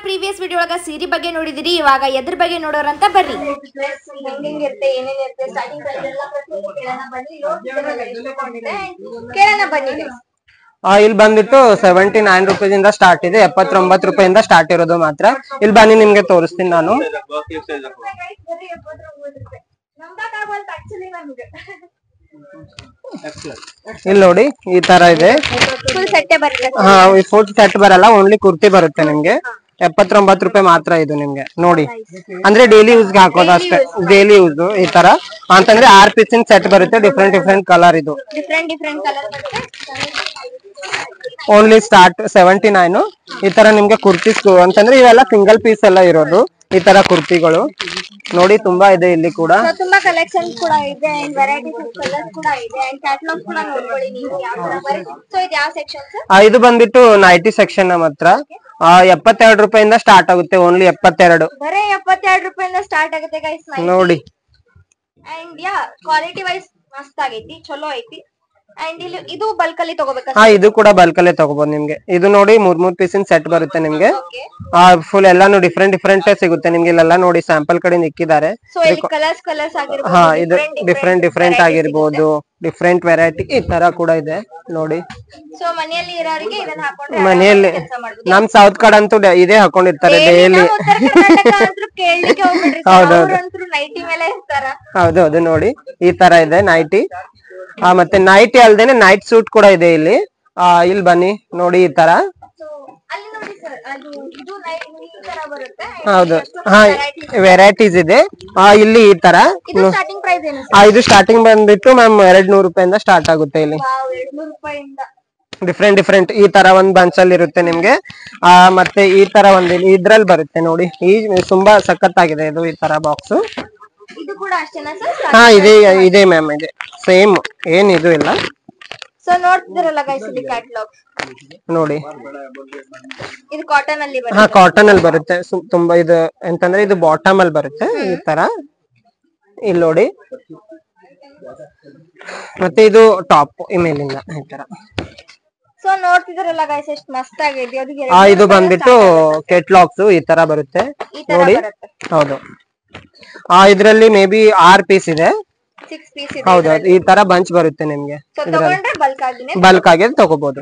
Previous video ಒಳಗ ಸೀರೆ ಬಗ್ಗೆ ನೋಡಿದಿರಿ, ಇವಾಗ ಎದ್ರ ಬಗ್ಗೆ ನೋಡೋರಂತ ಬರ್ರಿ. ಹೆಂಗಿರುತ್ತೆ ಏನೇನಿರುತ್ತೆ ಸ್ಟಾರ್ಟಿಂಗ್ ಪ್ರೈಸ್ ಎಲ್ಲ ಕೇಳೋಣ ಬನ್ನಿ. ಇಲ್ಲಿ ಬಂದ್ಬಿಟ್ಟು 79 ರೂಪೀಸ್ ಇಂದ ಸ್ಟಾರ್ಟ್ ಇದೆ, 79 ರೂಪಾಯಿಂದ ಸ್ಟಾರ್ಟ್ ಇರೋದು ಮಾತ್ರ. ಇಲ್ಲಿ ಬನ್ನಿ ನಿಮ್ಗೆ ತೋರಿಸ್ತೀನಿ ನಾನು. ಇಲ್ಲಿ ನೋಡಿ ಈ ತರ ಇದೆ. ಫುಲ್ ಸೆಟ್ ಬರಲ್ಲ, ಓನ್ಲಿ ಕುರ್ತಿ ಬರುತ್ತೆ ನಿಮ್ಗೆ. 79 ರೂಪಾಯಿ ಮಾತ್ರ ಇದು ನಿಮ್ಗೆ. ನೋಡಿ ಅಂದ್ರೆ ಡೈಲಿ ಯೂಸ್ಗೆ ಹಾಕೋದು ಅಷ್ಟೇ, ಡೈಲಿ ಯೂಸ್ ಈ ತರ ಅಂತಂದ್ರೆ 6 ಪೀಸಿನ ಸೆಟ್ ಬರುತ್ತೆ. ಡಿಫ್ರೆಂಟ್ ಕಲರ್ ಇದು. Only start 79. ಈ ತರ ನಿಮ್ಗೆ ಕುರ್ತೀಸ್ ಅಂತಂದ್ರೆ ಇವೆಲ್ಲ ಸಿಂಗಲ್ ಪೀಸ್ ಎಲ್ಲ ಇರೋದು. ಈ ತರ ಕುರ್ತಿಗಳು ನೋಡಿ ತುಂಬಾ ಇದೆ ಇಲ್ಲಿ ಕೂಡ. ತುಂಬಾ ಕಲೆಕ್ಷನ್ ಕೂಡ ಇದೆ, ವೆರೈಟೀಸ್ ಆಫ್ ಕಲರ್ಸ್ ಕೂಡ ಇದೆ, ಅಂಡ್ ಕ್ಯಾಟಲಾಗ್ಸ್ ಕೂಡ ನೋಡ್ಕೊಳ್ಳಿ ನೀವು ಯಾವ ತರ ಬರುತ್ತೆ. ಸೋ ಇದು ಯಾವ ಸೆಕ್ಷನ್ ಸರ್? ಇದು ಬಂದ್ಬಿಟ್ಟು ನೈಟಿ ಸೆಕ್ಷನ್ ನಮ್ಮ ಹತ್ರ. 72 ರೂಪಾಯಿಂದ ಸ್ಟಾರ್ಟ್ ಆಗುತ್ತೆ, ಓನ್ಲಿ 72. ಬರೇ 72 ರೂಪಾಯಿಂದ ಸ್ಟಾರ್ಟ್ ಆಗುತ್ತೆ ಗೈಸ್ ನೋಡಿ. ಅಂಡ್ ಯಾ ಕ್ವಾಲಿಟಿ ವೈಸ್ ಮಸ್ತ್ ಆಗೈತಿ, ಚಲೋ ಐತಿ. ಅಂಡ್ ಇಲ್ಲಿ ಇದು ಬಲ್ಕ್ ಅಲ್ಲಿ ತಗೋಬೇಕಾ? ಇದು ಕೂಡ ಬಲ್ಕ್ ಅಲ್ಲೇ ತಗೋಬಹುದು ನಿಮ್ಗೆ. ಇದು ನೋಡಿ 3 ಪೀಸಿನ ಸೆಟ್ ಬರುತ್ತೆ ನಿಮ್ಗೆ. ಫುಲ್ ಎಲ್ಲಾನು ಡಿಫ್ರೆಂಟ್ ಸಿಗುತ್ತೆ ನಿಮ್ಗೆ. ಇಲ್ಲೆಲ್ಲ ನೋಡಿ ಸ್ಯಾಂಪಲ್ ಕಡೆ ಇಕ್ಕಿದ್ದಾರೆ. ಇದು ಡಿಫ್ರೆಂಟ್ ಆಗಿರ್ಬೋದು, ಡಿಫ್ರೆಂಟ್ ವೆರೈಟಿ ಈ ತರ ಕೂಡ ಇದೆ ನೋಡಿ. ಸೊ ಮನೆಯಲ್ಲಿ ಇರೋರಿಗೆ ಇದನ್ನ ಹಾಕೊಂಡ್ರೆ ಮನೆಯಲ್ಲಿ ನಮ್ ಸೌತ್ ಕಡೆ ಅಂತೂ ಇದೇ ಹಾಕೊಂಡಿರ್ತಾರೆ ಡೈಲಿ. ಹೌದೌದು ನೋಡಿ ಈ ತರ ಇದೆ ನೈಟಿ. ಮತ್ತೆ ನೈಟಿ ಅಲ್ದೇನೆ ನೈಟ್ ಸೂಟ್ ಕೂಡ ಇದೆ ಇಲ್ಲಿ. ಇಲ್ಲಿ ಬನ್ನಿ ನೋಡಿ ಈ ತರ. ಹೌದು, ವೆರೈಟೀಸ್ ಇದೆ ಇಲ್ಲಿ ಈ ತರ. ಇದು ಸ್ಟಾರ್ಟಿಂಗ್ ಬಂದ್ಬಿಟ್ಟು ಮ್ಯಾಮ್ 200 ರೂಪಾಯಿಂದ ಸ್ಟಾರ್ಟ್ ಆಗುತ್ತೆ ಇಲ್ಲಿ. ಡಿಫ್ರೆಂಟ್ ಈ ತರ ಒಂದ್ ಬಂಚ್ ಅಲ್ಲಿ ಇರುತ್ತೆ ನಿಮ್ಗೆ. ಮತ್ತೆ ಈ ತರ ಒಂದ್ ಇದ್ರಲ್ಲಿ ಬರುತ್ತೆ ನೋಡಿ. ಈ ತುಂಬಾ ಸಖತ್ತಾಗಿದೆ ಇದು ಈ ತರ ಬಾಕ್ಸ್. ಇದೆ ಮ್ಯಾಮ್, ಇದೆ ಸೇಮ್, ಏನ್ ಇದು ಇಲ್ಲ. ಸೊ ನೋಡ್ತಿದ್ದೀರಲ್ಲ ಗೈಸ್ ಇಲ್ಲಿ ಕ್ಯಾಟಲಾಗ್ ನೋಡಿ. ಇದು ಕಾಟನ್ ಅಲ್ಲಿ ಬರುತ್ತೆ. ಕಾಟನ್ ಅಲ್ಲಿ ಬರುತ್ತೆ. ತುಂಬಾ ಇದು ಎಂತಂದ್ರೆ ಇದು ಬಾಟಮ್ ಅಲ್ಲಿ ಬರುತ್ತೆ ಈ ತರ. ಇಲ್ಲಿ ನೋಡಿ. ಮತ್ತೆ ಇದು ಟಾಪ್ ಮೇಲಿಂದ ಈ ತರ. ಸೊ ನೋಡ್ತಿದ್ದೀರಲ್ಲ ಗೈಸ್ ಎಷ್ಟು ಮಸ್ತ್ ಆಗಿದೆ. ಇದು ಬಂದ್ಬಿಟ್ಟು ಕೆಟ್ಲಾಗ್ಸ್ ಈ ತರ ಬರುತ್ತೆ ನೋಡಿ. ಹೌದು, ಇದ್ರಲ್ಲಿ ಮೇ ಬಿ 6 ಪೀಸ್ ಇದೆ. ಹೌದೌದು, ಈ ತರ ಬಂಚ್ ಬರುತ್ತೆ ನಿಮ್ಗೆ. ಬಲ್ಕ್ ಆಗಿ ತಗೋಬಹುದು.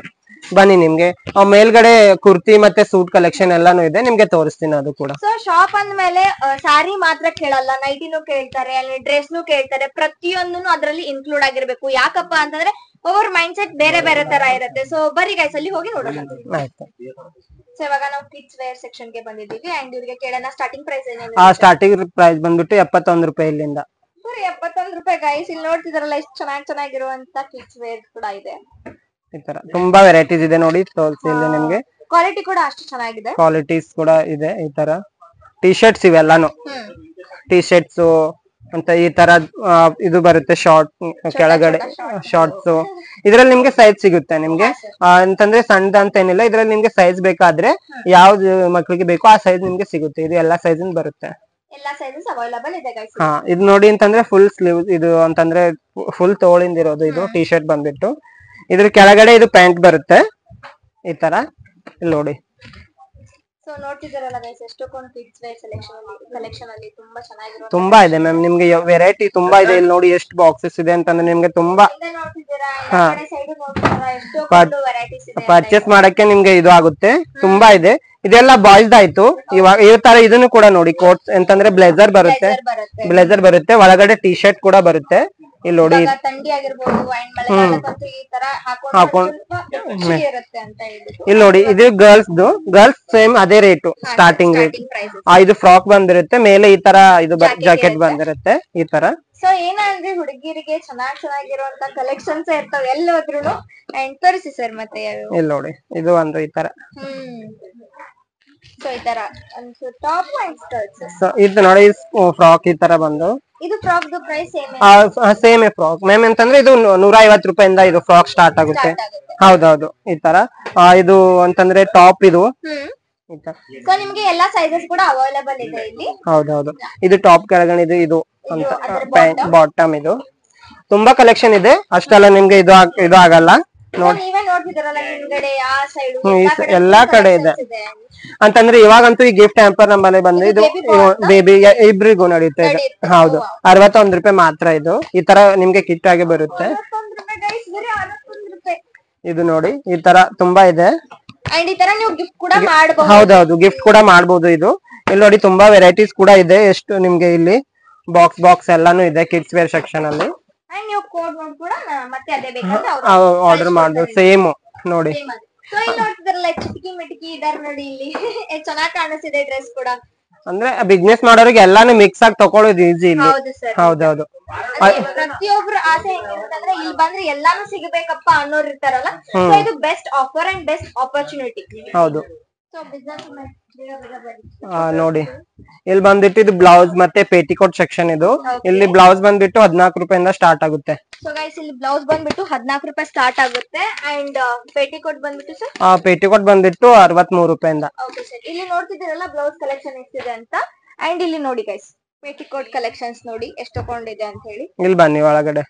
ಬನ್ನಿ ನಿಮ್ಗೆ ಮೇಲ್ಗಡೆ ಕುರ್ತಿ ಮತ್ತೆ ಸೂಟ್ ಕಲೆಕ್ಷನ್ ಎಲ್ಲಾನು ಇದೆ, ನಿಮ್ಗೆ ತೋರಿಸ್ತೀನಿ ಅದು ಕೂಡ. ಸೊ ಶಾಪ್ ಅಂದ್ಮೇಲೆ ಸಾರಿ ಮಾತ್ರ ಕೇಳಲ್ಲ, ನೈಟಿನೂ ಕೇಳ್ತಾರೆ, ಅಲ್ಲಿ ಡ್ರೆಸ್ನು ಕೇಳ್ತಾರೆ. ಪ್ರತಿಯೊಂದನ್ನು ಅದ್ರಲ್ಲಿ ಇನ್ಕ್ಲೂಡ್ ಆಗಿರ್ಬೇಕು. ಯಾಕಪ್ಪ ಅಂತಂದ್ರೆ ಅವ್ರ ಮೈಂಡ್ ಸೆಟ್ ಬೇರೆ ಬೇರೆ ತರ ಇರುತ್ತೆ. ಸೊ ಬರೀ ಗೈಸ್ ಅಲ್ಲಿ ಹೋಗಿ ನೋಡೋಣ. ಆಯ್ತು. ಸೊ ಇವಾಗ ನಾವು ಕಿಡ್ಸ್ ವೇರ್ ಸೆಕ್ಷನ್ ಗೆ ಬಂದಿದ್ದೀವಿ. ಅಂಡ್ ಇವ್ರಿಗೆ ಕೇಳೋಣ ಸ್ಟಾರ್ಟಿಂಗ್ ಪ್ರೈಸ್ ಏನೇನು. ಸ್ಟಾರ್ಟಿಂಗ್ ಪ್ರೈಸ್ ಬಂದ್ಬಿಟ್ಟು 71 ರೂಪಾಯಿ ಇಲ್ಲಿಂದ. ಬರೀ 71 ರೂಪಾಯಿ ಗೈಸ್. ಇಲ್ಲಿ ನೋಡ್ತಿದಾರಲ್ಲ ಎಷ್ಟು ಚೆನ್ನಾಗಿರುವಂತ ಕಿಡ್ಸ್ ವೇರ್ ಕೂಡ ಇದೆ. ಈ ತರ ತುಂಬಾ ವೆರೈಟೀಸ್ ಇದೆ ನೋಡಿ. ಇಲ್ಲಿ ನಿಮ್ಗೆ ಕ್ವಾಲಿಟಿ ಕೂಡ ಅಷ್ಟು ಚೆನ್ನಾಗಿದೆ. ಕ್ವಾಲಿಟೀಸ್ ಕೂಡ ಇದೆ ಈ ತರ. ಟಿ ಶರ್ಟ್ಸ್ ಇವೆಲ್ಲಾನು ಟಿ ಶರ್ಟ್ಸ್ ಅಂತ ಈ ತರ ಇದು ಬರುತ್ತೆ. ಶಾರ್ಟ್ ಕೆಳಗಡೆ ಶಾರ್ಟ್ಸ್. ಇದ್ರಲ್ಲಿ ನಿಮ್ಗೆ ಸೈಜ್ ಸಿಗುತ್ತೆ ನಿಮ್ಗೆ. ಅಂತಂದ್ರೆ ಸಣ್ಣದ ಅಂತ ಏನಿಲ್ಲ, ಇದ್ರಲ್ಲಿ ನಿಮ್ಗೆ ಸೈಜ್ ಬೇಕಾದ್ರೆ ಯಾವ್ದು ಮಕ್ಳಿಗೆ ಬೇಕೋ ಆ ಸೈಜ್ ನಿಮ್ಗೆ ಸಿಗುತ್ತೆ. ಇದು ಎಲ್ಲಾ ಸೈಜ್ ಬರುತ್ತೆ. ಇದು ನೋಡಿ ಅಂತಂದ್ರೆ ಫುಲ್ ಸ್ಲೀವ್ ಇದು ಅಂತಂದ್ರೆ ಫುಲ್ ತೋಳಿಂದಿರೋದು ಇದು ಟಿ ಶರ್ಟ್ ಬಂದ್ಬಿಟ್ಟು. ಇದ್ರ ಕೆಳಗಡೆ ಇದು ಪ್ಯಾಂಟ್ ಬರುತ್ತೆ ಈ ತರ. ಇಲ್ಲಿ ನೋಡಿ. ಸೊ ನೋಡ್ತಿದ್ದೀರಲ್ಲ ಗೈಸ್ ಎಷ್ಟೊಂದು ಕಿಡ್ಸ್ ವೇರ್ ಕಲೆಕ್ಷನ್ ಅಲ್ಲಿ ತುಂಬಾ ಚೆನ್ನಾಗಿರೋ ತುಂಬಾ ಇದೆ ಮ್ಯಾಮ್. ನಿಮ್ಗೆ ವೆರೈಟಿ ತುಂಬಾ ಇದೆ. ಇಲ್ಲಿ ನೋಡಿ ಎಷ್ಟು ಬಾಕ್ಸಸ್ ಇದೆ ಅಂತಂದ್ರೆ ನಿಮ್ಗೆ ತುಂಬಾ ಪರ್ಚೇಸ್ ಮಾಡಕ್ಕೆ ನಿಮ್ಗೆ ಇದು ಆಗುತ್ತೆ. ತುಂಬಾ ಇದೆ. ಇದೆಲ್ಲ ಬಾಯ್ಸ್ ಆಯ್ತು. ಇವಾಗ ಈ ತರ ಇದನ್ನು ಕೂಡ ನೋಡಿ. ಕೋಟ್ಸ್ ಅಂತಂದ್ರೆ ಬ್ಲೇಸರ್ ಬರುತ್ತೆ, ಒಳಗಡೆ ಟಿ ಶರ್ಟ್ ಕೂಡ ಬರುತ್ತೆ. ಇಲ್ಲಿ ನೋಡಿ ಇಲ್ಲಿ ನೋಡಿ. ಇದು ಗರ್ಲ್ಸ್ ಸೇಮ್ ಅದೇ ರೇಟು, ಸ್ಟಾರ್ಟಿಂಗ್ ರೇಟ್. ಇದು ಫ್ರಾಕ್ ಬಂದಿರುತ್ತೆ, ಮೇಲೆ ಈ ತರ ಇದು ಜಾಕೆಟ್ ಬಂದಿರುತ್ತೆ ಈ ತರ. ಸೊ ಏನಂದ್ರೆ ಹುಡುಗಿರಿಗೆ ಚೆನ್ನಾಗಿರುವಂತ ಕಲೆಕ್ಷನ್ಸ್ ಇರ್ತಾವ ಎಲ್ಲಿ ಹೋದ್ರು. ತೋರಿಸಿ ಸರ್ ಮತ್ತೆ ಇಲ್ಲಿ ನೋಡಿ. ಇದು ಒಂದು ಈ ತರ. ಸೊ ಈ ತರ ಟಾಪ್ ಅಂಡ್ ಸ್ಕರ್ಟ್ಸ್. ಇದು ನೋಡಿ ಫ್ರಾಕ್ ಈ ತರ ಬಂದು. ಇದು frock price same frock ma'am. ಅಂತಂದ್ರೆ ಇದು 150 ರೂಪಾಯಿಂದ ಇದು ಫ್ರಾಕ್ ಸ್ಟಾರ್ಟ್ ಆಗುತ್ತೆ. ಹೌದೌದು ಈ ತರ. ಇದು ಅಂತಂದ್ರೆ ಟಾಪ್ ಇದು. ಸೊ ನಿಮ್ಗೆ ಎಲ್ಲಾ ಸೈಜಸ್ ಕೂಡ ಅವೈಲೇಬಲ್ ಇದೆ ಇಲ್ಲಿ. ಹೌದೌದು. ಇದು ಟಾಪ್ ಕೆಳಗಡೆ ಇದು ಅಂತ ಬಾಟಮ್. ಇದು ತುಂಬಾ ಕಲೆಕ್ಷನ್ ಇದೆ. ಅಷ್ಟೆಲ್ಲ ನಿಮ್ಗೆ ಇದು ಆಗಲ್ಲ ನೋಡಿ. ನೀವೇ ನೋಡ್ತಿದ್ದೀರಲ್ಲ ಹಿಂದ್ಗಡೆ ಆ ಸೈಡ್ ಎಲ್ಲಾ ಕಡೆ ಇದೆ. ಅಂತಂದ್ರೆ ಇವಾಗಂತೂ ಈ ಗಿಫ್ಟ್ ಹ್ಯಾಂಪರ್ ನಮ್ಮಲ್ಲಿ ಬಂದು ಇದು ಬೇಬಿ ಇಬ್ರಿಗೂ ನಡೀತಾ ಇದೆ. ಹೌದು, 61 ರೂಪಾಯಿ ಮಾತ್ರ ಇದು. ಈ ತರ ನಿಮ್ಗೆ ಕಿಟ್ ಆಗಿ ಬರುತ್ತೆ. ಇದು ನೋಡಿ ಈ ತರ ತುಂಬಾ ಇದೆ. ಅಂಡ್ ಈ ತರ ನೀವು ಗಿಫ್ಟ್ ಕೂಡ ಮಾಡಬಹುದು. ಹೌದೌದು, ಗಿಫ್ಟ್ ಕೂಡ ಮಾಡಬಹುದು. ಇದು ಇಲ್ಲಿ ನೋಡಿ ತುಂಬಾ ವೆರೈಟೀಸ್ ಕೂಡ ಇದೆ. ಎಷ್ಟು ನಿಮ್ಗೆ ಇಲ್ಲಿ ಬಾಕ್ಸ್ ಎಲ್ಲಾನು ಇದೆ ಕಿಡ್ಸ್ ವೇರ್ ಸೆಕ್ಷನ್ ಅಲ್ಲಿ. ಅಂಡ್ ನೀವು ಕೋಡ್ ನೋಡಿ ಕೂಡ ಮತ್ತೆ ಅದೇ ಬೇಕಂದ್ರೆ ಆರ್ಡರ್ ಮಾಡಬಹುದು. ಸೇಮ್ ನೋಡಿ. ಸೊ ಇಲ್ಲಿ ನೋಡ್ತಿದ್ರಲ್ಲ ಚಿಟಿಕಿ ಮಿಟಿಕಿ ಇದಾರೆ ನೋಡಿ ಇಲ್ಲಿ. ಚೆನ್ನಾಗಿ ಕಾಣಿಸ್ತಿದೆ ಡ್ರೆಸ್ ಕೂಡ. ಅಂದ್ರೆ ಬಿಸ್ನೆಸ್ ಮಾಡೋರಿಗೆ ಎಲ್ಲಾನು ಮಿಕ್ಸ್ ಆಗಿ ತಕೊಳ್ಳೋದು ಈಸಿ ಇಲ್ಲಿ. ಹೌದು ಸರ್. ಹೌದೌದು. ಪ್ರತಿಯೊಬ್ರು ಆಸೆ ಹೆಂಗಿರುತ್ತಂದ್ರೆ ಇಲ್ಲಿ ಬಂದ್ರೆ ಎಲ್ಲಾನು ಸಿಗಬೇಕಪ್ಪ ಅನ್ನೋರು ಇರ್ತಾರಲ್ಲ. ಸೊ ಇದು best offer and best opportunity. ಹೌದು. ಸೊ ಬಿಸ್ನೆಸ್ ನೋಡಿ ಇಲ್ಲಿ ಬಂದ್ಬಿಟ್ಟು ಇದು ಬ್ಲೌಸ್ ಮತ್ತೆ ಪೇಟಿಕೋಟ್ ಸೆಕ್ಷನ್. ಇದು ಇಲ್ಲಿ ಬ್ಲೌಸ್ ಬಂದ್ಬಿಟ್ಟು 14 ರೂಪಾಯಿಂದ ಸ್ಟಾರ್ಟ್ ಆಗುತ್ತೆ. ಸೊ ಗೈಸ್ ಇಲ್ಲಿ ಬ್ಲೌಸ್ ಬಂದ್ಬಿಟ್ಟು 14 ರೂಪಾಯಿ ಸ್ಟಾರ್ಟ್ ಆಗುತ್ತೆ. ಅಂಡ್ ಪೇಟಿಕೋಟ್ ಬಂದ್ಬಿಟ್ಟು ಸರ್ ಪೇಟಿಕೋಟ್ ಬಂದ್ಬಿಟ್ಟು 63 ರೂಪಾಯಿಂದ. Okay sir. ಇಲ್ಲಿ ನೋಡ್ತಿದ್ದೀರಲ್ಲ ಬ್ಲೌಸ್ ಕಲೆಕ್ಷನ್ ಎಷ್ಟಿದೆ ಅಂತ. ಅಂಡ್ ಇಲ್ಲಿ ನೋಡಿ ಗೈಸ್ ಪೇಟಿಕೋಟ್ ಕಲೆಕ್ಷನ್ಸ್ ನೋಡಿ ಎಷ್ಟು ತಗೊಂಡಿದೆ ಅಂತ ಹೇಳಿ. ಇಲ್ಲಿ ಬನ್ನಿ ಒಳಗಡೆ.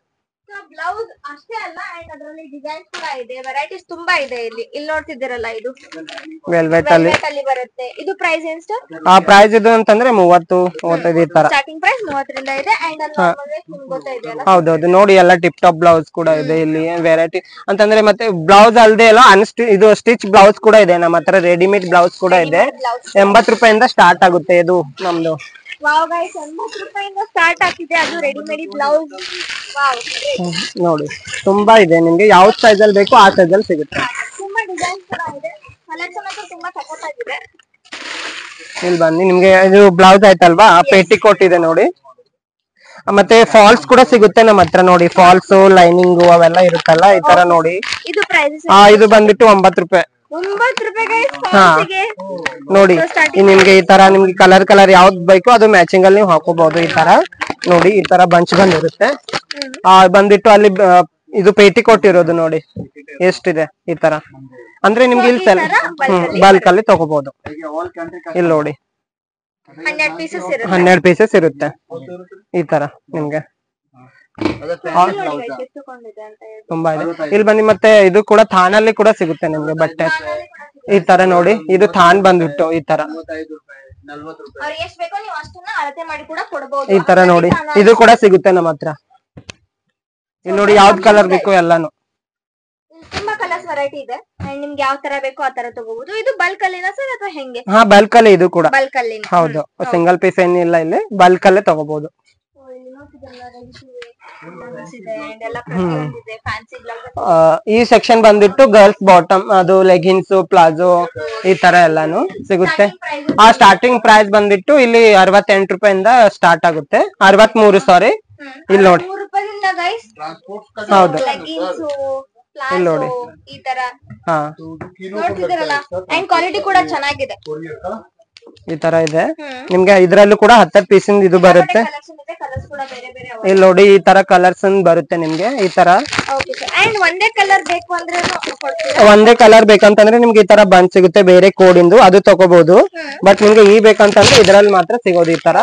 ಬ್ಲೌಸ್ ಅಷ್ಟೇ ಅಲ್ಲ ಅಂಡ್ ಅದರಲ್ಲಿ ಡಿಸೈನ್ಸ್ ಕೂಡ ಇದೆ, ವೆರೈಟೀಸ್ ತುಂಬಾ ಇದೆ ಇಲ್ಲಿ. ಇಲ್ಲಿ ನೋಡ್ತಿದ್ದೀರಲ್ಲ ಇದು ವೆಲ್ವೆಟ್ ಅಲ್ಲಿ ಬರುತ್ತೆ. ಇದು ಪ್ರೈಸ್ ಎಷ್ಟು? ಪ್ರೈಸ್ ಇದು ಅಂತಂದ್ರೆ 35 ಈ ತರ ಸ್ಟಾರ್ಟಿಂಗ್ ಪ್ರೈಸ್ 30 ರಿಂದ ಇದೆ. ಅಂಡ್ ಅಲ್ಲಿ ನಾರ್ಮಲ್ ರೇಟ್ ನಿಮ್ಗೆ ಗೊತ್ತಾಯಿದೆಯಲ್ಲ. ಹೌದೌದು. ನೋಡಿ ಎಲ್ಲ ಟಿಪ್ ಟಾಪ್ ಬ್ಲೌಸ್ ಕೂಡ ಇದೆ ಇಲ್ಲಿ. ವೆರೈಟಿ ಅಂತಂದ್ರೆ ಮತ್ತೆ ಬ್ಲೌಸ್ ಅಲ್ದೇ ಎಲ್ಲ ಇದು ಸ್ಟಿಚ್ ಬ್ಲೌಸ್ ಕೂಡ ಇದೆ ನಮ್ಮ ಹತ್ರ. ರೆಡಿಮೇಡ್ ಬ್ಲೌಸ್ ಕೂಡ ಇದೆ. 80 ರೂಪಾಯಿಂದ ಸ್ಟಾರ್ಟ್ ಆಗುತ್ತೆ ಇದು ನಮ್ದು. ವಾವ್ ಗೈಸ್ 80 ರೂಪಾಯಿಂದ ಸ್ಟಾರ್ಟ್ ಆಗ್ತಿದೆ ಅದು ರೆಡಿಮೇಡ್ ಬ್ಲೌಸ್. ವಾವ್ ನೋಡಿ ತುಂಬಾ ಇದೆ. ನಿಮ್ಗೆ ಯಾವ ಸೈಜ್ ಅಲ್ಲಿ ಬೇಕು ಆ ಸೈಜ್ ಅಲ್ಲಿ ಸಿಗುತ್ತೆ. ತುಂಬಾ ಡಿಸೈನ್ಸ್ ಕೂಡ ಇದೆ. ಕಲೆಕ್ಷನ್ ಅಂತೂ ತುಂಬಾ ಸಖತ್ತಾಗಿದೆ. ಇಲ್ಲಿ ಬನ್ನಿ. ನಿಮ್ಗೆ ಇದು ಬ್ಲೌಸ್ ಆಯ್ತಲ್ವಾ, ಪೇಟಿಕೋಟ್ ಇದೆ ನೋಡಿ. ಮತ್ತೆ ಫಾಲ್ಸ್ ಕೂಡ ಸಿಗುತ್ತೆ ನಮ್ಮ ಹತ್ರ. ನೋಡಿ ಫಾಲ್ಸ್ ಲೈನಿಂಗ್ ಅವೆಲ್ಲ ಇರುತ್ತಲ್ಲ ಈ ತರ ನೋಡಿ. ಇದು ಪ್ರೈಸ್ ಇದು ಬಂದ್ಬಿಟ್ಟು 9 ರೂಪಾಯಿ. 9 ರೂಪಾಯಿ ಗೈಸ್ ಫಾಲ್ಸ್ಗೆ. ನೋಡಿ ನಿಮ್ಗೆ ಈ ತರ ನಿಮ್ಗೆ ಕಲರ್ ಯಾವ್ದು ಬೇಕು ಅದು ಮ್ಯಾಚಿಂಗ್ ಅಲ್ಲಿ ನೀವು ಹಾಕೋಬಹುದು. ಈ ತರ ನೋಡಿ ಈ ತರ ಬಂಚ್ ಬಂದಿರುತ್ತೆ. ಬಂದ್ಬಿಟ್ಟು ಅಲ್ಲಿ ಇದು ಪೇಟಿಕೋಟ್ ಇರೋದು ನೋಡಿ ಎಷ್ಟಿದೆ ಈ ತರ. ಅಂದ್ರೆ ನಿಮ್ಗೆ ಇಲ್ಲಿ ಬಲ್ಕ್ ಅಲ್ಲಿ ತಗೋಬಹುದು. ಇಲ್ಲಿ ನೋಡಿ 12 ಪೀಸಸ್ ಇರುತ್ತೆ ಈ ತರ ನಿಮ್ಗೆ. ತುಂಬಾ ಇದೆ. ಇಲ್ಲಿ ಬನ್ನಿ. ಮತ್ತೆ ಇದು ಕೂಡ ಥಾನಲ್ಲಿ ಕೂಡ ಸಿಗುತ್ತೆ ನಿಮ್ಗೆ ಬಟ್ಟೆ ಈ ತರ ನೋಡಿ. ಇದು ಥಾನ್ ಬಂದ್ಬಿಟ್ಟು ಈ ತರ ಈ ತರ ನೋಡಿ. ಇದು ಕೂಡ ಸಿಗುತ್ತೆ ನಮ್ಮ ಹತ್ರ. ಇಲ್ಲಿ ನೋಡಿ ಯಾವ್ದು ಕಲರ್ ಬೇಕು ಎಲ್ಲಾನು. ತುಂಬಾ ಕಲರ್ಸ್ ವೆರೈಟಿ ಇದೆ. ಅಂಡ್ ನಿಮ್ಗೆ ಯಾವ ತರ ಬೇಕೋ ಆ ತರ ತಗೋಬಹುದು. ಇದು ಬಲ್ಕ್ ಅಲ್ಲಿನಾ ಸರ್ ಅಥವಾ ಹೆಂಗೆ? ಬಲ್ಕ್ ಅಲ್ಲಿ ಇದು ಕೂಡ. ಬಲ್ಕ್ ಅಲ್ಲಿ ಹೌದು, ಸಿಂಗಲ್ ಪೀಸ್ ಏನಿಲ್ಲ. ಇಲ್ಲಿ ಬಲ್ಕ್ ಅಲ್ಲೇ ತಗೋಬಹುದು. ಈ ಸೆಕ್ಷನ್ ಬಂದ್ಬಿಟ್ಟು ಗರ್ಲ್ಸ್ ಬಾಟಮ್, ಅದು ಲೆಗಿನ್ಸ್, ಪ್ಲಾಜೋ ಈ ತರ ಎಲ್ಲಾನು ಸಿಗುತ್ತೆ. ಸ್ಟಾರ್ಟಿಂಗ್ ಪ್ರೈಸ್ ಬಂದ್ಬಿಟ್ಟು ಇಲ್ಲಿ 68 ರೂಪಾಯಿಂದ ಸ್ಟಾರ್ಟ್ ಆಗುತ್ತೆ. 63 ಸಾರಿ. ಇಲ್ಲಿ ನೋಡಿ. ಹೌದು ಇಲ್ಲಿ ನೋಡಿ ಈ ತರ ನೋಡ್ತಿದ್ದೀರಲ್ಲ. ಅಂಡ್ ಕ್ವಾಲಿಟಿ ಕೂಡ ಚೆನ್ನಾಗಿದೆ. ಈ ತರ ಇದೆ ನಿಮ್ಗೆ. ಇದ್ರಲ್ಲೂ ಕೂಡ 10 ಪೀಸ್ ಇದು ಬರುತ್ತೆ. ಇಲ್ಲಿ ನೋಡಿ ಈ ತರ ಕಲರ್ಸ್ ಬರುತ್ತೆ ನಿಮ್ಗೆ ಈ ತರ. ಒಂದೇ ಕಲರ್ ಬೇಕು ಅಂದ್ರೆ ಒಂದೇ ಕಲರ್ ಬೇಕಂತಂದ್ರೆ ನಿಮ್ಗೆ ಈ ತರ ಬಂಚ್ ಸಿಗುತ್ತೆ ಬೇರೆ ಕೋಡ್ ಇಂದು, ಅದು ತಗೋಬಹುದು. ಬಟ್ ನಿಮ್ಗೆ ಈ ಬೇಕಂತಂದ್ರೆ ಇದ್ರಲ್ಲಿ ಮಾತ್ರ ಸಿಗೋದು ಈ ತರ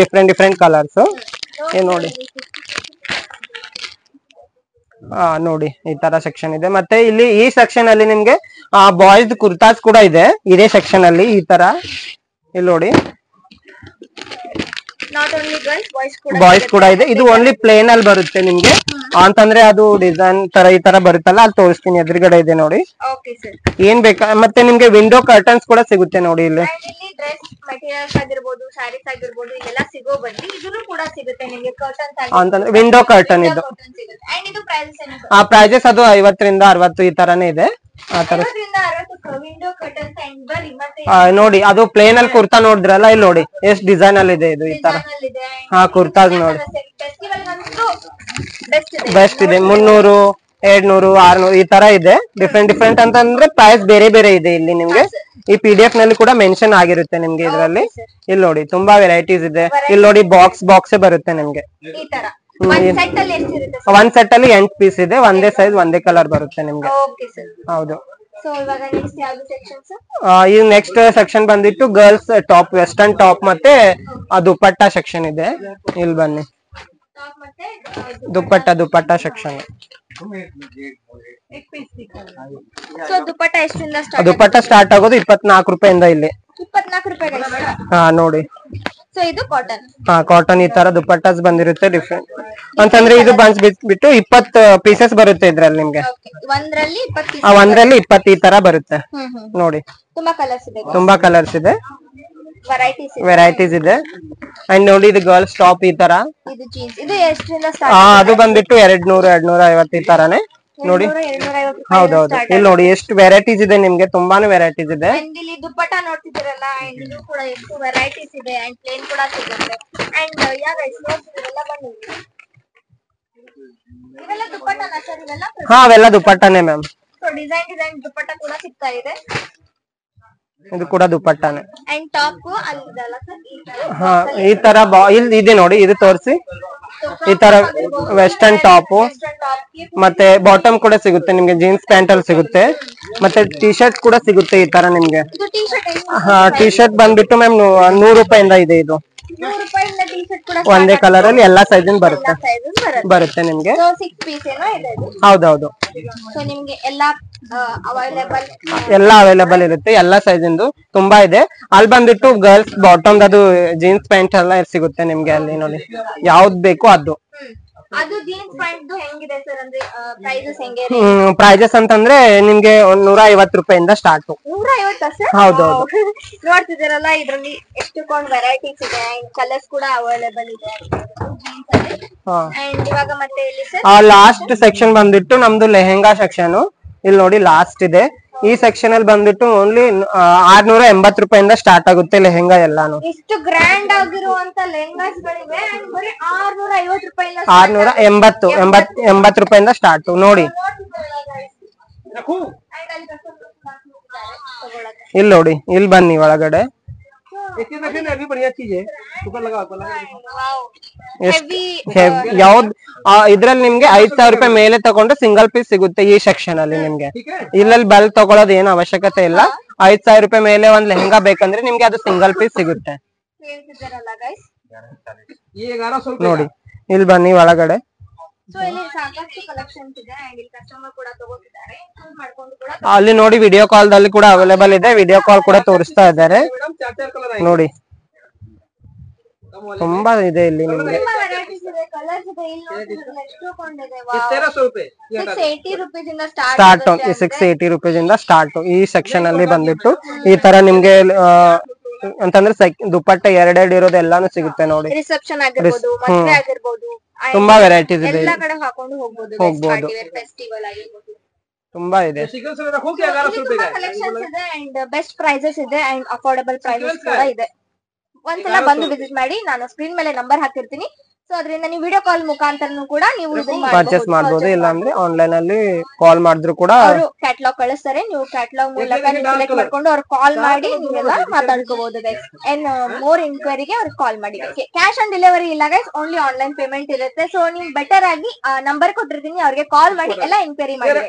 ಡಿಫ್ರೆಂಟ್ ಕಲರ್ಸ್. ನೋಡಿ ನೋಡಿ ಈ ತರ ಸೆಕ್ಷನ್ ಇದೆ. ಮತ್ತೆ ಇಲ್ಲಿ ಈ ಸೆಕ್ಷನ್ ಅಲ್ಲಿ ನಿಮ್ಗೆ ಬಾಯ್ಸ್ ಕುರ್ತಾಸ್ ಕೂಡ ಇದೆ ಇದೇ ಸೆಕ್ಷನ್ ಅಲ್ಲಿ ಈ ತರ. ಇಲ್ಲಿ ನೋಡಿ ಬಾಯ್ಸ್ ಕೂಡ ಇದೆ. ಇದು ಓನ್ಲಿ ಪ್ಲೇನ್ ಅಲ್ಲಿ ಬರುತ್ತೆ ನಿಮ್ಗೆ. ಅಂತಂದ್ರೆ ಅದು ಡಿಸೈನ್ ತರ ಈ ತರ ಬರುತ್ತಲ್ಲ, ಅಲ್ಲಿ ತೋರಿಸ್ತೀನಿ. ಎದುರುಗಡೆ ಇದೆ ನೋಡಿ ಏನ್ ಬೇಕಾ. ಮತ್ತೆ ನಿಮ್ಗೆ ವಿಂಡೋ ಕರ್ಟನ್ಸ್ ಕೂಡ ಸಿಗುತ್ತೆ ನೋಡಿ ಇಲ್ಲಿ. ಮೆಟೀರಿಯಲ್ಸ್ ಆಗಿರ್ಬೋದು, ಸ್ಯಾರೀಸ್ ಆಗಿರ್ಬೋದು, ಇಲ್ಲೆಲ್ಲ ಸಿಗೋ ಬನ್ನಿ. ಇದನ್ನು ಕೂಡ ಸಿಗುತ್ತೆ ನಿಮಗೆ ಕರ್ಟನ್ಸ್ ಅಂತಂದ್ರೆ ವಿಂಡೋ ಕರ್ಟನ್ ಇದು. ಪ್ರೈಸಸ್ ಅದು 50 ರಿಂದ 60 ಈ ತರಾನೇ ಇದೆ. ನೋಡಿ ಅದು ಪ್ಲೇನ್ ಅಲ್ಲಿ ಕುರ್ತಾ ನೋಡಿದ್ರಲ್ಲ, ಇಲ್ಲಿ ನೋಡಿ ಎಷ್ಟ್ ಡಿಸೈನ್ ಅಲ್ಲಿ ಇದೆ ಇದು ಈ ತರ. ಕುರ್ತಾಸ್ ನೋಡಿ ಬೆಸ್ಟ್ ಇದೆ. 300, 200, 600 ಈ ತರ ಇದೆ. ಡಿಫ್ರೆಂಟ್ ಅಂತಂದ್ರೆ ಪ್ರೈಸ್ ಬೇರೆ ಇದೆ ಇಲ್ಲಿ ನಿಮ್ಗೆ. ಈ PDF ನಲ್ಲಿ ಕೂಡ ಮೆನ್ಷನ್ ಆಗಿರುತ್ತೆ ನಿಮ್ಗೆ ಇದ್ರಲ್ಲಿ. ಇಲ್ಲಿ ನೋಡಿ ತುಂಬಾ ವೆರೈಟೀಸ್ ಇದೆ. ಇಲ್ಲಿ ನೋಡಿ ಬಾಕ್ಸ್ ಬರುತ್ತೆ ನಿಮ್ಗೆ. ಒಂದ್ ಸೆಟ್ ಅಲ್ಲಿ 8 ಪೀಸ್ ಇದೆ. ಒಂದೇ ಸೈಜ್ ಒಂದೇ ಕಲರ್ ಬರುತ್ತೆ ನಿಮ್ಗೆ. ಹೌದು. ಈ ನೆಕ್ಸ್ಟ್ ಸೆಕ್ಷನ್ ಬಂದಿಟ್ಟು ಗರ್ಲ್ಸ್ ಟಾಪ್, ವೆಸ್ಟರ್ನ್ ಟಾಪ್ ಮತ್ತೆ ದುಪಟ್ಟಾ ಸೆಕ್ಷನ್ ಇದೆ. ಇಲ್ಲಿ ಬನ್ನಿ. ಟಾಪ್ ಮತ್ತೆ ದುಪ್ಪಟ್ಟ ಸೆಕ್ಷನ್. ಸೊ ದುಪ್ಪಟ್ಟ ಎಷ್ಟರಿಂದ ಸ್ಟಾರ್ಟ್? ದುಪ್ಪಟ್ಟ ಸ್ಟಾರ್ಟ್ ಆಗೋದು 24 ರೂಪಾಯಿಂದ ಇಲ್ಲಿ. 24 ರೂಪಾಯಿ. ಹಾ ನೋಡಿ. ಸೊ ಇದು ಕಾಟನ್. ಹಾ ಕಾಟನ್ ಈ ತರ ದುಪ್ಪಟ್ಟಾಸ್ ಬಂದಿರುತ್ತೆ ಡಿಫ್ರೆಂಟ್ ಅಂತಂದ್ರೆ ಇದು ಬಂಚ್ ಬಿಟ್ಟು 20 ಪೀಸಸ್ ಬರುತ್ತೆ ಇದ್ರಲ್ಲಿ ನಿಮ್ಗೆ. ಒಂದ್ರಲ್ಲಿ 20 ಒಂದ್ರಲ್ಲಿ 20 ಈ ತರ ಬರುತ್ತೆ ನೋಡಿ. ತುಂಬಾ ಕಲರ್ಸ್ ಇದೆ. ತುಂಬಾ ಕಲರ್ಸ್ ಇದೆ, ವೆರೈಟೀಸ್ ಇದೆ. ಅಂಡ್ ನೋಡಿ ಇದು ಗರ್ಲ್ಸ್ ಟಾಪ್ ಈ ತರ. ಇದು ಜೀನ್ಸ್. ಇದು ಎಷ್ಟರಿಂದ ಸ್ಟಾರ್ಟ್? ಅದು ಬಂದ್ಬಿಟ್ಟು 200 250 ಈ ತರಾನೇ ನೋಡಿ. ಹೌದೌದು, ಇಲ್ಲಿ ನೋಡಿ ಎಷ್ಟು ವೆರೈಟೀಸ್ ಇದೆ ನಿಮ್ಗೆ, ತುಂಬಾನೇ ವೆರೈಟೀಸ್ ಇದೆ. ಇಲ್ಲಿ ದುಪ್ಪಟ್ಟ ನೋಡ್ತಿದ್ದೀರಲ್ಲ, ಅಂಡ್ ಇದು ಕೂಡ ಎಷ್ಟು ವೆರೈಟೀಸ್ ಇದೆ. ಅಂಡ್ ಪ್ಲೇನ್ ಕೂಡ ಸಿಗುತ್ತೆ. ಅಂಡ್ ಯಾವ ನೋಡ್ತಿದ್ದೀರಲ್ಲ ಬನ್ನಿ, ಇವೆಲ್ಲ ದುಪ್ಪಟ್ಟನ ಸರ್? ಇವೆಲ್ಲ ಅವೆಲ್ಲ ದುಪ್ಪಟ್ಟನೇ ಮ್ಯಾಮ್. ಸೊ ಡಿಸೈನ್ ದುಪ್ಪಟ್ಟ ಕೂಡ ಸಿಗ್ತಾ ಇದೆ. ಇದು ಕೂಡ ದುಪ್ಪಟ್ಟನೆ. ಅಂಡ್ ಟಾಪ್ ಅಲ್ಲಿದಲ್ಲ ಸರ್? ಹಾ ಈ ತರ ಇಲ್ಲಿ ಇದೆ ನೋಡಿ, ಇದು ತೋರಿಸಿ. ಈ ತರ ವೆಸ್ಟರ್ನ್ ಟಾಪ್ ಮತ್ತೆ ಬಾಟಮ್ ಕೂಡ ಸಿಗುತ್ತೆ ನಿಮ್ಗೆ, ಜೀನ್ಸ್ ಪ್ಯಾಂಟ್ ಅಲ್ಲಿ ಸಿಗುತ್ತೆ, ಮತ್ತೆ ಟಿ ಶರ್ಟ್ ಕೂಡ ಸಿಗುತ್ತೆ ಈ ತರ ನಿಮ್ಗೆ. ಹಾ ಟಿ ಶರ್ಟ್ ಬಂದ್ಬಿಟ್ಟು ಮ್ಯಾಮ್ 100 ರೂಪಾಯಿಂದ ಇದೆ. ಇದು 100 ರೂಪಾಯಿಂದ ಟಿ ಶರ್ಟ್ ಕೂಡ ಒಂದೇ ಕಲರ್ ಅಲ್ಲಿ ಎಲ್ಲಾ ಸೈಜ್ ಬರುತ್ತೆ ನಿಮ್ಗೆ. ಹೌದೌದು. ಸೊ ನಿಮ್ಗೆ ಎಲ್ಲಾ ಅವೈಲೇಬಲ್ ಇರುತ್ತೆ, ಎಲ್ಲಾ ಸೈಜ್ ಇಂದು ತುಂಬಾ ಇದೆ. ಅಲ್ಲಿ ಬಂದ್ಬಿಟ್ಟು ಗರ್ಲ್ಸ್ ಬಾಟಮ್ ಅದು ಜೀನ್ಸ್ ಪ್ಯಾಂಟ್ ಎಲ್ಲ ಸಿಗುತ್ತೆ ನಿಮ್ಗೆ. ಅಲ್ಲಿ ನೋಡಿ ಯಾವ್ದು ಬೇಕು ಅದು. ಅದು ಜೀನ್ಸ್ ಪ್ಯಾಂಟ್ ಹೆಂಗಿದೆ ಸರ್? ಅಂದ್ರೆ ಪ್ರೈಸಸ್ ಹೆಂಗೆ? ಪ್ರೈಸಸ್ ಅಂತಂದ್ರೆ ನಿಮ್ಗೆ 150 ರೂಪಾಯಿಂದ ಸ್ಟಾರ್ಟ್. 150 ಸರ್? ಹೌದೌದು. ನೋಡ್ತಿದ್ದೀರಲ್ಲ, ಇದ್ರಲ್ಲಿ ಎಷ್ಟೊಂದು ವೆರೈಟೀಸ್ ಇದೆ, ಕಲರ್ಸ್ ಕೂಡ ಅವೈಲೇಬಲ್ ಇದೆ ಜೀನ್ಸ್ ಅಲ್ಲಿ. ಅಂಡ್ ಇವಾಗ ಮತ್ತೆ ಇಲ್ಲಿ ಸರ್ ಲಾಸ್ಟ್ ಸೆಕ್ಷನ್ ಬಂದ್ಬಿಟ್ಟು ನಮ್ದು ಲೆಹೆಂಗಾ ಸೆಕ್ಷನ್. ಇಲ್ಲಿ ನೋಡಿ ಲಾಸ್ಟ್ ಇದೆ. ಈ ಸೆಕ್ಷನ್ ಅಲ್ಲಿ ಬಂದ್ಬಿಟ್ಟು ಓನ್ಲಿ 680 ರೂಪಾಯಿಂದ ಸ್ಟಾರ್ಟ್ ಆಗುತ್ತೆ ಲೆಹೆಂಗಾ ಎಲ್ಲಾನು. ಇಷ್ಟು ಗ್ರ್ಯಾಂಡ್ ಆಗಿರುವಂತ ಲೆಹೆಂಗಾಸ್ ಗಳಿವೆ. ಬರೀ 650 ರೂಪಾಯಿಂದ 680 ರೂಪಾಯಿಂದ ಸ್ಟಾರ್ಟ್ ನೋಡಿ. ಇಲ್ಲಿ ನೋಡಿ, ಇಲ್ಲಿ ಬನ್ನಿ ಒಳಗಡೆ. ಯಾವ್ದ್ ಇದ್ರಲ್ಲಿ ನಿಮ್ಗೆ 5000 ರೂಪಾಯಿ ಮೇಲೆ ತಗೊಂಡ್ರೆ ಸಿಂಗಲ್ ಪೀಸ್ ಸಿಗುತ್ತೆ ಈ ಸೆಕ್ಷನ್ ಅಲ್ಲಿ ನಿಮ್ಗೆ. ಇಲ್ಲಲ್ಲಿ ಬಲ್ಕ್ ತಗೊಳೋದ್ ಏನು ಅವಶ್ಯಕತೆ ಇಲ್ಲ. 5000 ರೂಪಾಯಿ ಮೇಲೆ ಒಂದ್ ಲೆಹಂಗಾ ಬೇಕಂದ್ರೆ ನಿಮ್ಗೆ ಅದು ಸಿಂಗಲ್ ಪೀಸ್ ಸಿಗುತ್ತೆ ನೋಡಿ. ಇಲ್ಲಿ ಬನ್ನಿ ಒಳಗಡೆ. ಅಲ್ಲಿ ನೋಡಿ ವಿಡಿಯೋ ಕಾಲ್ ದಲ್ಲಿ ಕೂಡ ಅವೈಲೇಬಲ್ ಇದೆ, ವಿಡಿಯೋ ಕಾಲ್ ಕೂಡ ತೋರಿಸ್ತಾ ಇದ್ದಾರೆ ನೋಡಿ. ತುಂಬಾ ಇದೆ ಇಲ್ಲಿ ನಿಮ್ಗೆ. ಸ್ಟಾರ್ಟ್ 680 ರೂಪೀಸ್ ಸ್ಟಾರ್ಟ್ ಈ ಸೆಕ್ಷನ್ ಅಲ್ಲಿ ಬಂದ್ಬಿಟ್ಟು. ಈ ತರ ನಿಮ್ಗೆ ಅಂತಂದ್ರೆ ದುಪ್ಪಟ್ಟ 2 ಇರೋದು ಎಲ್ಲಾನು ಸಿಗುತ್ತೆ ನೋಡಿ. ರಿಸೆಪ್ಷನ್ ಆಗಿರ್ಬೋದು, ಮದುವೆ ಆಗಿರ್ಬೋದು, ತುಂಬಾ ವೆರೈಟೀಸ್ ಇದೆ, ಎಲ್ಲಾ ಕಡೆ ಹಾಕೊಂಡು ಹೋಗ್ಬೋದು. ಫೆಸ್ಟಿವಲ್ ಆಗಿರ್ಬೋದು, ತುಂಬಾ ಇದೆ. ಕಲೆಕ್ಷನ್ಸ್ ಇದೆ ಅಂಡ್ ಬೆಸ್ಟ್ ಪ್ರೈಸಸ್ ಇದೆ ಅಂಡ್ ಅಫೋರ್ಡಬಲ್ ಪ್ರೈಸಸ್ ಕೂಡ ಇದೆ. ಒಂದ್ಸಲ ಬಂದು ವಿಸಿಟ್ ಮಾಡಿ. ನಾನು ಸ್ಕ್ರೀನ್ ಮೇಲೆ ನಂಬರ್ ಹಾಕಿರ್ತೀನಿ. ಸೊ ಅದರಿಂದ ನೀವು ವಿಡಿಯೋ ಕಾಲ್ ಮುಖಾಂತರ ಕೂಡ ನೀವು ಪರ್ಚೇಸ್ ಮಾಡಬಹುದು. ಇಲ್ಲ ಅಂದ್ರೆ ಆನ್ಲೈನ್ ಅಲ್ಲಿ ಕಾಲ್ ಮಾಡಿದ್ರು ಕೂಡ ಅವರು ಕ್ಯಾಟಲಾಗ್ ಕಳಿಸ್ತಾರೆ. ನೀವು ಕ್ಯಾಟಲಾಗ್ ಮೂಲಕ ಸೆಲೆಕ್ಟ್ ಮಾಡ್ಕೊಂಡು ಅವ್ರು ಕಾಲ್ ಮಾಡಿ ನೀವೆಲ್ಲ ಮಾತಾಡ್ಕೋಬಹುದು ಗೈಸ್. ಅಂಡ್ ಮೋರ್ ಇನ್ಕ್ವೈರಿಗೆ ಅವ್ರಿಗೆ ಕಾಲ್ ಮಾಡಿ. ಕ್ಯಾಶ್ ಆನ್ ಡೆಲಿವರಿ ಇಲ್ಲ ಗೈಸ್, ಓನ್ಲಿ ಆನ್ಲೈನ್ ಪೇಮೆಂಟ್ ಇರುತ್ತೆ. ಸೊ ನೀವು ಬೆಟರ್ ಆಗಿ ನಂಬರ್ ಕೊಟ್ಟಿರ್ತೀನಿ, ಅವ್ರಿಗೆ ಕಾಲ್ ಮಾಡಿ ಎಲ್ಲ ಇನ್ಕ್ವೈರಿ ಮಾಡಿ.